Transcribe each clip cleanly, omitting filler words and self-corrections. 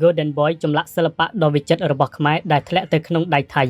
Golden Boy ចម្លាក់សិល្បៈដ៏វិចិត្ររបស់ខ្មែរដែលធ្លាក់ទៅក្នុងដៃថៃ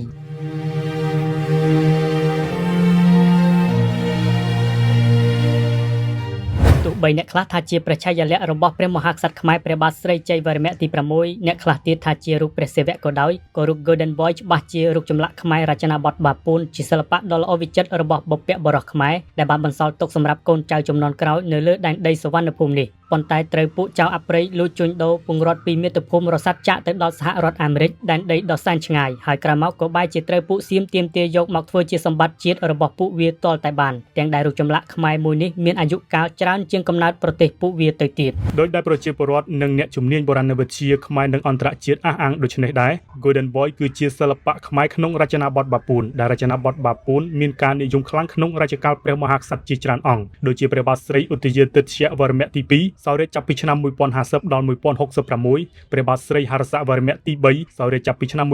ទោះបីអ្នកខ្លះថាជាព្រះឆាយាល័ក្ខណ៍របស់ព្រះមហាក្សត្រខ្មែរព្រះបាទស្រីជ័យវរ្ម័នទី 6 អ្នកខ្លះទៀតថាជារូបព្រះសិវៈក៏ដោយក៏រូប Golden Boy ច្បាស់ជារូបចម្លាក់ខ្មែររចនាបថបាពួនជាសិល្បៈដ៏ល្អវិចិត្ររបស់បុព្វបុរសខ្មែរដែលបានបន្សល់ទុកសម្រាប់កូនចៅជំនាន់ក្រោយនៅលើដែនដីសុវណ្ណភូមិនេះប៉ុន្តែត្រូវពួកចៅអប្រិយលួចជួញដូរពង្រត់ពីមាតុភូមិរស័ព្ទចាក់ទៅដល់សហរដ្ឋអាមេរិកដែនដីដ៏សែនឆ្ងាយហើយក្រោយមកក៏បែរជាត្រូវពួកសៀមទាមទារយកមកធ្វើជាសម្បត្តិជាតិរបស់ពួកវាទាល់តែបានទាំងដែលរូបចម្លាក់ខ្មែរមួយនេះមានអាយុកាលច្រើនជាងកំណើតប្រទេសពួកវាទៅទៀតដោយដែលប្រជាពលរដ្ឋនិងអ្នកជំនាញបុរាណវិទ្យាខ្មែរនិងអន្តរជាតិអះអាងដូចនេះដែរ Golden Boy គឺជាសិល្បៈខ្មែរក្នុងរចនាបថបាពួនដែលរចនាបថបាពួនមានការនិយមខ្លាំងក្នុងរជ្ជកាលព្រះមហាក្សត្រជាច្រើនអង្គដូចជាព្រះបាទស្រីឧទយាទិត្យវរ្ម័នទី 2 សោយរាជ្យចាប់ពីឆ្នាំ 1050 ដល់ 1066 ព្រះបាទស្រីហរសវរ្ម័នទី 3 សោយរាជ្យចាប់ពីឆ្នាំ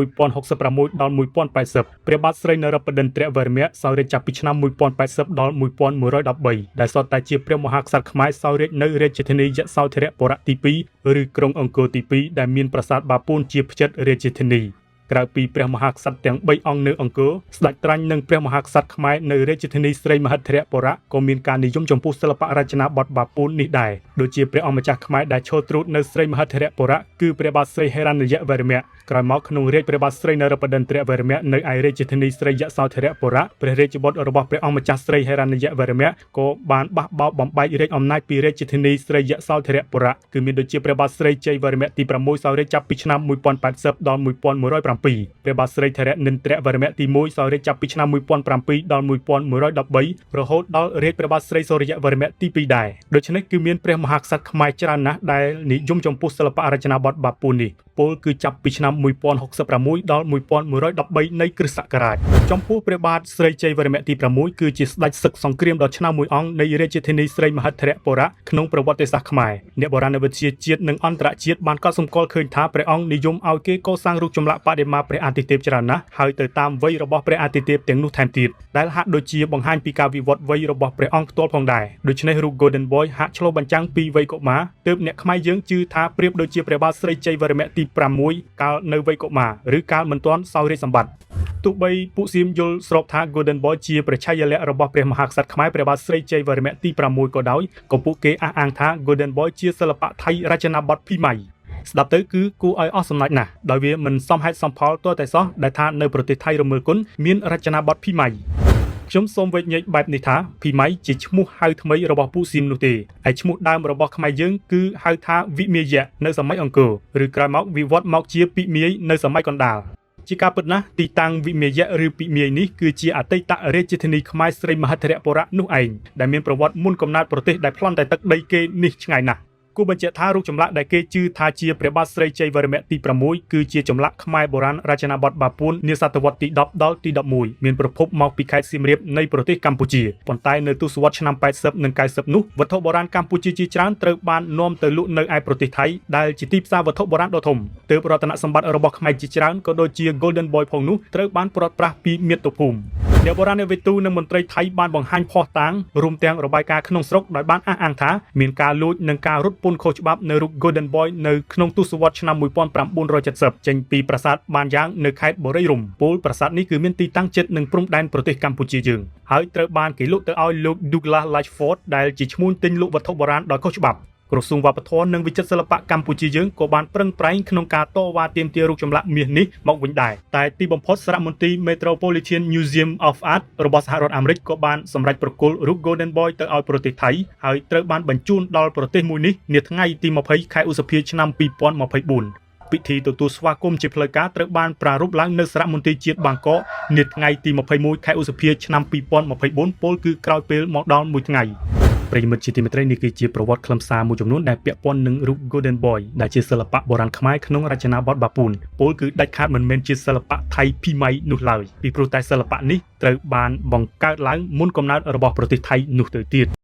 1066 ដល់ 1080 ព្រះបាទស្រីនរបឌិន្ទ្រវរ្ម័នសោយរាជ្យចាប់ពីឆ្នាំ 1080 ដល់ 1113 ដែលសុទ្ធតែជាព្រះមហាក្សត្រខ្មែរសោយរាជ្យនៅរាជធានីយសោធរបុរៈទី 2 ឬក្រុងអង្គរទី 2 ដែលមានប្រាសាទបាពួនជាផ្ចិតរាជធានីក្រៅពីព្រះមហាក្សត្រទាំង3អង្គនៅអង្គរស្ដេចត្រាញ់និងព្រះមហាក្សត្រខ្មែរនៅរាជធានីស្រីមហត្ថរបុរៈក៏មានការនិយមចំពោះសិល្បៈរចនាបថបាពួននេះដែរដូចជាព្រះអង្គម្ចាស់ខ្មែរដែលឈរទ្រូតនៅស្រីមហត្ថរបុរៈគឺព្រះបាទស្រីហេរញ្ញវរ្ម័នក្រោយមកក្នុងរាជ្យព្រះបាទស្រីនរបឌិន្ទ្រវរ្ម័ននៅឯរាជធានីស្រីយសោធរបុរៈព្រះរាជបុត្ររបស់ព្រះអង្គម្ចាស់ស្រីហេរញ្ញវរ្ម័នក៏បានបះបោរបំបែករាជអំណាចពីរាជធានីស្រីយសោធរបុរៈគឺមានដូចជាព្រះបាទស្រីជ័យវរ្ម័នទី 6 សោយរាជ្យចាប់ពីឆ្នាំ 1080 ដល់ 1107 ព្រះបាទស្រីធរនិន្ទ្រវរ្ម័នទី 1 សោយរាជ្យចាប់ពីឆ្នាំ 1007 ដល់ 1113 រហូតដល់រាជព្រះបាទស្រីសូរ្យវរ្ម័នទី 2 ដែរដូច្នេះគឺមានព្រះមហាក្សត្រខ្មែរច្រើនណាស់ដែលនិយមចំពោះសិល្បៈរចនាបថបាពួននេះពលគឺចាប់ពីឆ្នាំ 1066 ដល់ 1113 នៃគ្រិស្តសករាជចំពោះព្រះបាទស្រីជ័យវរ្ម័នទី 6 គឺជាស្ដេចសឹកសង្គ្រាមដ៏ឆ្នើមមួយអង្គនៃរាជធានីស្រីមហត្ថរបុរៈក្នុងប្រវត្តិសាស្ត្រខ្មែរអ្នកបុរាណវិទ្យាជាតិនិងអន្តរជាតិបានកត់សម្គាល់ឃើញថាព្រះអង្គនិយមឲ្យគេកសាងរូបចម្លាក់បដិមាព្រះអាទិទេពច្រើនណាស់ហើយទៅតាមវ័យរបស់ព្រះអាទិទេពទាំងនោះថែមទៀតដែលហាក់ដូចជាបង្ហាញពីការវិវត្តវ័យរបស់ព្រះអង្គផ្ទាល់ផងដែរដូច្នេះរូប Golden Boy ហាក់ឆ្លុះបញ្ចាំងពីវ័យកុមារទើបអ្នកខ្មែរយើងជឿថាប្រៀបដូចជាព្រះបាទស្រីជ័យវរ្ម័នទី 6 កាលនៅវ័យកុមារឬកាលមិនទាន់សោយរាជ្យសម្បត្តិទោះបីពួកសៀមយល់ស្របថា Golden Boy ជាព្រះឆាយាល័ក្ខណ៍របស់ព្រះមហាក្សត្រខ្មែរព្រះបាទស្រីជ័យវរ្ម័នទី 6 ក៏ដោយក៏ពួកគេអះអាងថា Golden Boy ជាសិល្បៈថៃរចនាបថភីម៉ៃស្ដាប់ទៅគឺគួរឲ្យអស់សំណើចណាស់ដោយវាមិនសមហេតុសមផលទាល់តែសោះដែលថានៅប្រទេសថៃរមើលគុណមានរចនាបថភីម៉ៃខ្ញុំសូមវិញ្ញាណបែបនេះថាភីម៉ៃជាឈ្មោះហៅថ្មីរបស់ពួកសៀមនោះទេឯឈ្មោះដើមរបស់ខ្មែរយើងគឺហៅថាវិមាយៈនៅសម័យអង្គរឬក្រោយមកវិវត្តមកជាពិមាយនៅសម័យកណ្ដាលជាការពិតណាស់ទីតាំងវិមាយៈឬពិមាយនេះគឺជាអតីតរាជធានីខ្មែរស្រីមហត្ថរបុរៈនោះឯងដែលមានប្រវត្តិមុនកំណើតប្រទេសដែលប្លន់តែទឹកដីគេនេះឆ្ងាយណាស់គូបញ្ជាក់ថារូបចម្លាក់ដែលគេជឿថាជាព្រះបាទស្រីជ័យវរ្ម័នទី 6 គឺជាចម្លាក់ខ្មែរបុរាណរចនាបថបាពួននាសតវត្សទី 10 ដល់ទី 11 មានប្រភពមកពីខេត្តសៀមរាបនៃប្រទេសកម្ពុជាប៉ុន្តែនៅទសវត្សរ៍ឆ្នាំ 80 និង 90 នោះវត្ថុបុរាណកម្ពុជាជាច្រើនត្រូវបាននាំទៅលក់នៅឯប្រទេសថៃដែលជាទីផ្សារវត្ថុបុរាណដ៏ធំទើបរតនសម្បត្តិរបស់ខ្មែរជាច្រើនក៏ដូចជា Golden Boy ផងនោះត្រូវបានព្រាត់ប្រាសពីមាតុភូមិអ្នកបុរាណវិទូនិងមន្ត្រីថៃបានបង្ហាញភស្តុតាងរួមទាំងរបាយការណ៍ក្នុងស្រុកដោយបានអះអាងថាមានការលួចនិងការរត់ពន្ធខុសច្បាប់នៅរូប Golden Boy នៅក្នុងទសវត្សរ៍ឆ្នាំ 1970 ចេញពីប្រាសាទបានយ៉ាងនៅខេត្តបូរីរំពលប្រាសាទនេះគឺមានទីតាំងជិតនឹងព្រំដែនប្រទេសកម្ពុជាយើងហើយត្រូវបានគេលក់ទៅឲ្យលោក Douglas Latchford ដែលជាឈ្មោះទិញលក់វត្ថុបុរាណដោយខុសច្បាប់ក្រសួងវប្បធម៌និងវិចិត្រសិល្បៈកម្ពុជាយើងក៏បានប្រឹងប្រែងក្នុងការតវ៉ាទាមទាររូបចម្លាក់មាសនេះមកវិញដែរតែទីបំផុតសារមន្ទីរ Metropolitan Museum of Art របស់សហរដ្ឋអាមេរិកក៏បានសម្រេចប្រគល់រូប Golden Boy ទៅឲ្យប្រទេសថៃហើយត្រូវបានបញ្ជូនដល់ប្រទេសមួយនេះនាថ្ងៃទី 20 ខែឧសភាឆ្នាំ 2024 ពិធីទទួលស្វាគមន៍ជាផ្លូវការត្រូវបានប្រារព្ធឡើងនៅសារមន្ទីរជាតិបាងកកនាថ្ងៃទី 21 ខែឧសភាឆ្នាំ 2024 ពលគឺក្រោយពេលមកដល់មួយថ្ងៃប្រិយមិត្តជាទីមេត្រីនេះគឺជាប្រវត្តិខ្លឹមសារមួយចំនួនដែលពាក់ព័ន្ធនឹងរូប Golden Boy ដែលជាសិល្បៈបុរាណខ្មែរក្នុងរចនាបថបាពួនពលគឺដាច់ខាតមិនមែនជាសិល្បៈថៃភីម៉ៃនោះឡើយពីព្រោះតែសិល្បៈនេះត្រូវបានបង្កើតឡើងមុនកំណើតរបស់ប្រទេសថៃនោះទៅទៀត